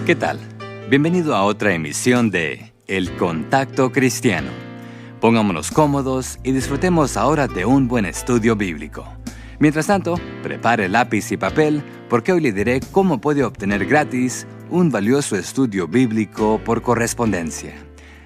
¿Qué tal? Bienvenido a otra emisión de El Contacto Cristiano. Pongámonos cómodos y disfrutemos ahora de un buen estudio bíblico. Mientras tanto, prepare lápiz y papel porque hoy le diré cómo puede obtener gratis un valioso estudio bíblico por correspondencia.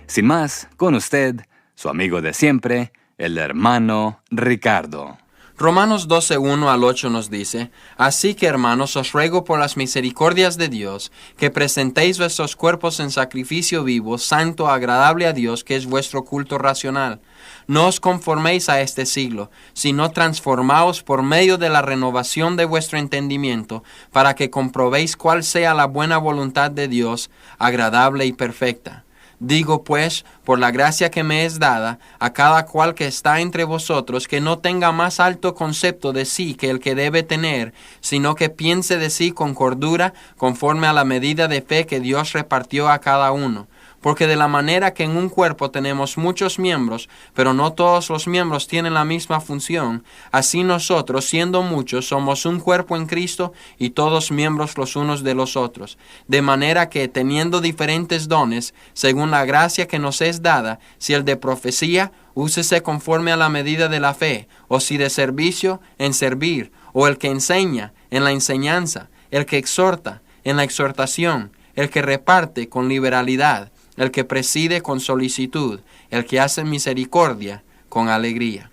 Sin más, con usted, su amigo de siempre, el hermano Ricardo. Romanos 12:1 al 8 nos dice: Así que, hermanos, os ruego por las misericordias de Dios, que presentéis vuestros cuerpos en sacrificio vivo, santo, agradable a Dios, que es vuestro culto racional. No os conforméis a este siglo, sino transformaos por medio de la renovación de vuestro entendimiento, para que comprobéis cuál sea la buena voluntad de Dios, agradable y perfecta. Digo pues, por la gracia que me es dada, a cada cual que está entre vosotros, que no tenga más alto concepto de sí que el que debe tener, sino que piense de sí con cordura, conforme a la medida de fe que Dios repartió a cada uno. Porque de la manera que en un cuerpo tenemos muchos miembros, pero no todos los miembros tienen la misma función, así nosotros, siendo muchos, somos un cuerpo en Cristo y todos miembros los unos de los otros. De manera que, teniendo diferentes dones, según la gracia que nos es dada, si el de profecía, úsese conforme a la medida de la fe, o si de servicio, en servir, o el que enseña, en la enseñanza, el que exhorta, en la exhortación, el que reparte con liberalidad, el que preside con solicitud, el que hace misericordia con alegría.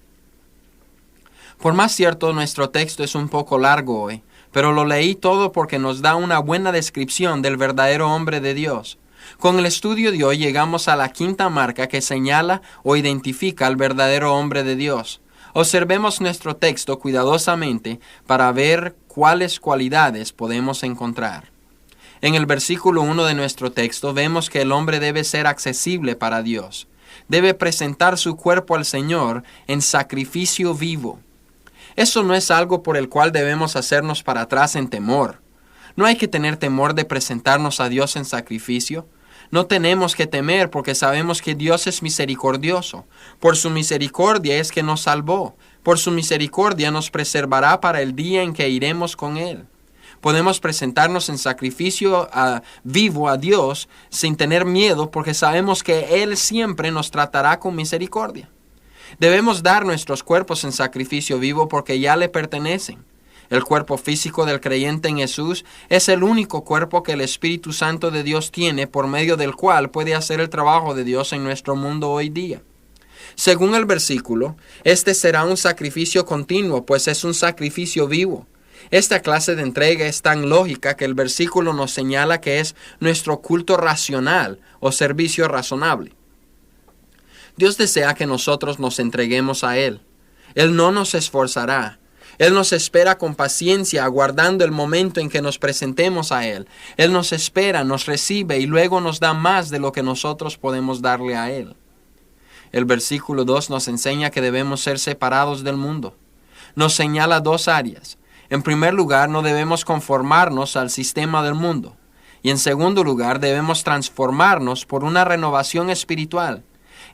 Por más cierto, nuestro texto es un poco largo hoy, pero lo leí todo porque nos da una buena descripción del verdadero hombre de Dios. Con el estudio de hoy llegamos a la quinta marca que señala o identifica al verdadero hombre de Dios. Observemos nuestro texto cuidadosamente para ver cuáles cualidades podemos encontrar. En el versículo 1 de nuestro texto vemos que el hombre debe ser accesible para Dios. Debe presentar su cuerpo al Señor en sacrificio vivo. Eso no es algo por el cual debemos hacernos para atrás en temor. No hay que tener temor de presentarnos a Dios en sacrificio. No tenemos que temer porque sabemos que Dios es misericordioso. Por su misericordia es que nos salvó. Por su misericordia nos preservará para el día en que iremos con Él. Podemos presentarnos en sacrificio vivo a Dios sin tener miedo porque sabemos que Él siempre nos tratará con misericordia. Debemos dar nuestros cuerpos en sacrificio vivo porque ya le pertenecen. El cuerpo físico del creyente en Jesús es el único cuerpo que el Espíritu Santo de Dios tiene, por medio del cual puede hacer el trabajo de Dios en nuestro mundo hoy día. Según el versículo, este será un sacrificio continuo, pues es un sacrificio vivo. Esta clase de entrega es tan lógica que el versículo nos señala que es nuestro culto racional o servicio razonable. Dios desea que nosotros nos entreguemos a Él. Él no nos esforzará. Él nos espera con paciencia, aguardando el momento en que nos presentemos a Él. Él nos espera, nos recibe y luego nos da más de lo que nosotros podemos darle a Él. El versículo 2 nos enseña que debemos ser separados del mundo. Nos señala dos áreas. En primer lugar, no debemos conformarnos al sistema del mundo. Y en segundo lugar, debemos transformarnos por una renovación espiritual.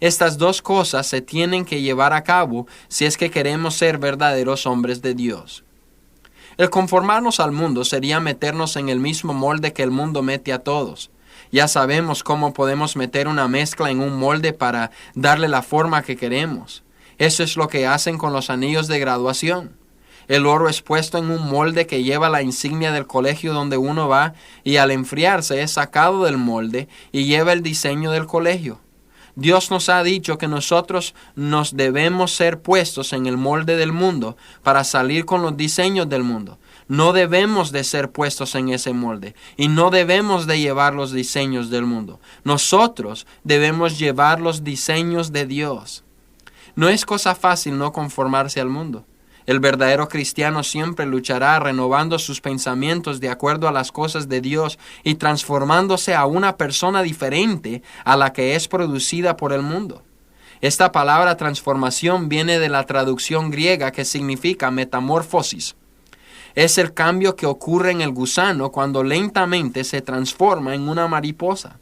Estas dos cosas se tienen que llevar a cabo si es que queremos ser verdaderos hombres de Dios. El conformarnos al mundo sería meternos en el mismo molde que el mundo mete a todos. Ya sabemos cómo podemos meter una mezcla en un molde para darle la forma que queremos. Eso es lo que hacen con los anillos de graduación. El oro es puesto en un molde que lleva la insignia del colegio donde uno va y al enfriarse es sacado del molde y lleva el diseño del colegio. Dios nos ha dicho que nosotros nos debemos ser puestos en el molde del mundo para salir con los diseños del mundo. No debemos de ser puestos en ese molde y no debemos de llevar los diseños del mundo. Nosotros debemos llevar los diseños de Dios. No es cosa fácil no conformarse al mundo. El verdadero cristiano siempre luchará renovando sus pensamientos de acuerdo a las cosas de Dios y transformándose a una persona diferente a la que es producida por el mundo. Esta palabra transformación viene de la traducción griega que significa metamorfosis. Es el cambio que ocurre en el gusano cuando lentamente se transforma en una mariposa.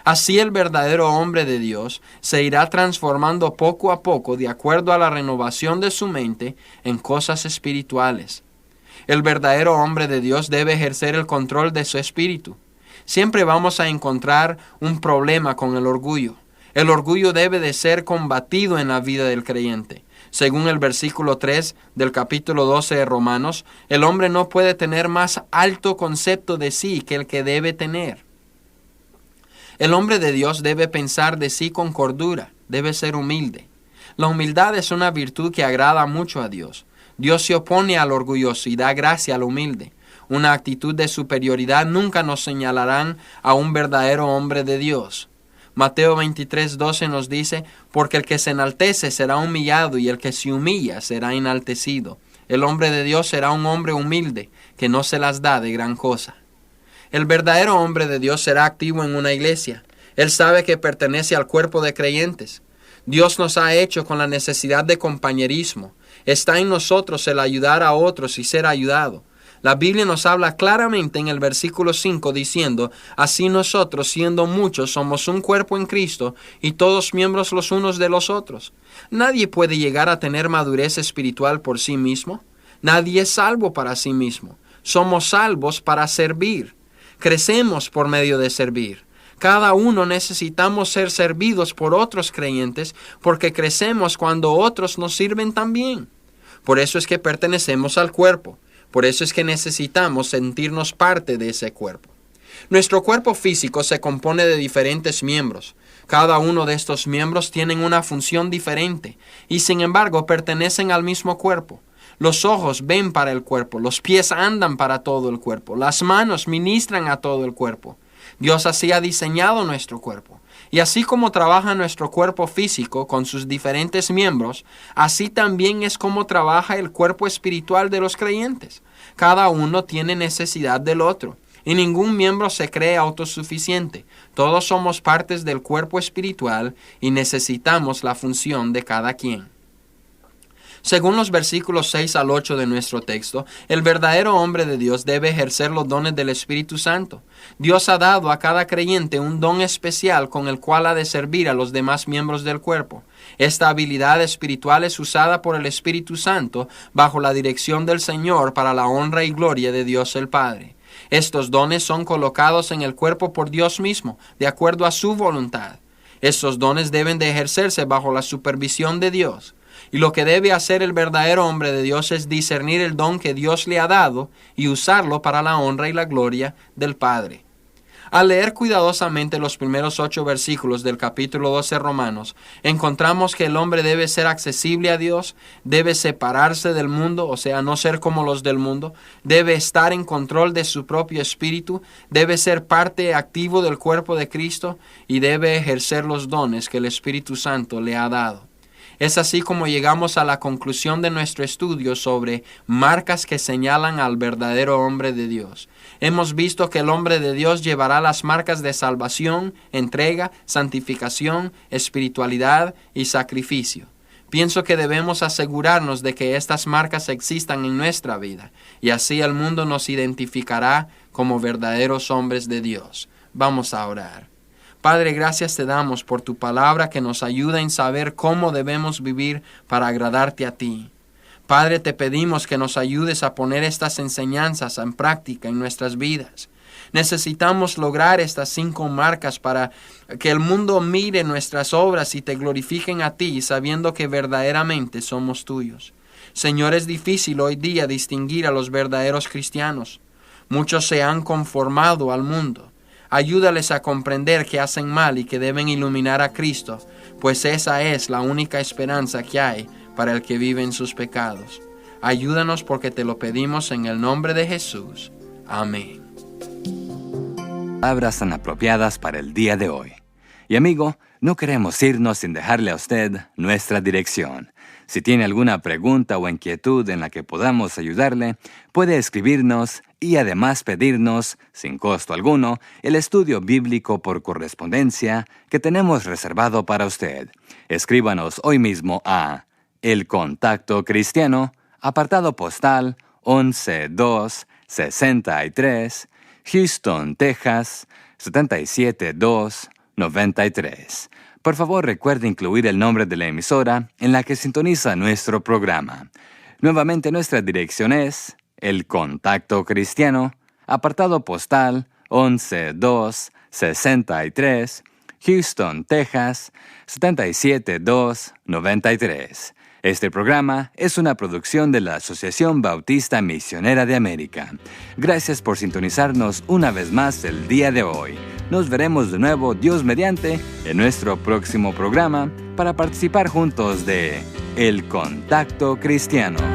Así el verdadero hombre de Dios se irá transformando poco a poco de acuerdo a la renovación de su mente en cosas espirituales. El verdadero hombre de Dios debe ejercer el control de su espíritu. Siempre vamos a encontrar un problema con el orgullo. El orgullo debe de ser combatido en la vida del creyente. Según el versículo 3 del capítulo 12 de Romanos, el hombre no puede tener más alto concepto de sí que el que debe tener. El hombre de Dios debe pensar de sí con cordura, debe ser humilde. La humildad es una virtud que agrada mucho a Dios. Dios se opone al orgulloso y da gracia al humilde. Una actitud de superioridad nunca nos señalarán a un verdadero hombre de Dios. Mateo 23:12 nos dice, porque el que se enaltece será humillado y el que se humilla será enaltecido. El hombre de Dios será un hombre humilde, que no se las da de gran cosa. El verdadero hombre de Dios será activo en una iglesia. Él sabe que pertenece al cuerpo de creyentes. Dios nos ha hecho con la necesidad de compañerismo. Está en nosotros el ayudar a otros y ser ayudado. La Biblia nos habla claramente en el versículo 5 diciendo, así nosotros, siendo muchos, somos un cuerpo en Cristo y todos miembros los unos de los otros. Nadie puede llegar a tener madurez espiritual por sí mismo. Nadie es salvo para sí mismo. Somos salvos para servir. Crecemos por medio de servir. Cada uno necesitamos ser servidos por otros creyentes porque crecemos cuando otros nos sirven también. Por eso es que pertenecemos al cuerpo. Por eso es que necesitamos sentirnos parte de ese cuerpo. Nuestro cuerpo físico se compone de diferentes miembros. Cada uno de estos miembros tienen una función diferente y sin embargo pertenecen al mismo cuerpo. Los ojos ven para el cuerpo, los pies andan para todo el cuerpo, las manos ministran a todo el cuerpo. Dios así ha diseñado nuestro cuerpo. Y así como trabaja nuestro cuerpo físico con sus diferentes miembros, así también es como trabaja el cuerpo espiritual de los creyentes. Cada uno tiene necesidad del otro, y ningún miembro se cree autosuficiente. Todos somos partes del cuerpo espiritual y necesitamos la función de cada quien. Según los versículos 6 al 8 de nuestro texto, el verdadero hombre de Dios debe ejercer los dones del Espíritu Santo. Dios ha dado a cada creyente un don especial con el cual ha de servir a los demás miembros del cuerpo. Esta habilidad espiritual es usada por el Espíritu Santo bajo la dirección del Señor para la honra y gloria de Dios el Padre. Estos dones son colocados en el cuerpo por Dios mismo, de acuerdo a su voluntad. Estos dones deben de ejercerse bajo la supervisión de Dios. Y lo que debe hacer el verdadero hombre de Dios es discernir el don que Dios le ha dado y usarlo para la honra y la gloria del Padre. Al leer cuidadosamente los primeros 8 versículos del capítulo 12 Romanos, encontramos que el hombre debe ser accesible a Dios, debe separarse del mundo, o sea, no ser como los del mundo, debe estar en control de su propio espíritu, debe ser parte activo del cuerpo de Cristo y debe ejercer los dones que el Espíritu Santo le ha dado. Es así como llegamos a la conclusión de nuestro estudio sobre marcas que señalan al verdadero hombre de Dios. Hemos visto que el hombre de Dios llevará las marcas de salvación, entrega, santificación, espiritualidad y sacrificio. Pienso que debemos asegurarnos de que estas marcas existan en nuestra vida, y así el mundo nos identificará como verdaderos hombres de Dios. Vamos a orar. Padre, gracias te damos por tu palabra que nos ayuda en saber cómo debemos vivir para agradarte a ti. Padre, te pedimos que nos ayudes a poner estas enseñanzas en práctica en nuestras vidas. Necesitamos lograr estas 5 marcas para que el mundo mire nuestras obras y te glorifiquen a ti, sabiendo que verdaderamente somos tuyos. Señor, es difícil hoy día distinguir a los verdaderos cristianos. Muchos se han conformado al mundo. Ayúdales a comprender que hacen mal y que deben iluminar a Cristo, pues esa es la única esperanza que hay para el que vive en sus pecados. Ayúdanos porque te lo pedimos en el nombre de Jesús. Amén. Palabras tan apropiadas para el día de hoy. Y amigo, no queremos irnos sin dejarle a usted nuestra dirección. Si tiene alguna pregunta o inquietud en la que podamos ayudarle, puede escribirnos y además pedirnos, sin costo alguno, el estudio bíblico por correspondencia que tenemos reservado para usted. Escríbanos hoy mismo a El Contacto Cristiano, apartado postal 11263, Houston, Texas 77293. Por favor, recuerde incluir el nombre de la emisora en la que sintoniza nuestro programa. Nuevamente, nuestra dirección es El Contacto Cristiano, apartado postal 11263, Houston, Texas 77293. Este programa es una producción de la Asociación Bautista Misionera de América. Gracias por sintonizarnos una vez más el día de hoy. Nos veremos de nuevo, Dios mediante, en nuestro próximo programa para participar juntos de El Contacto Cristiano.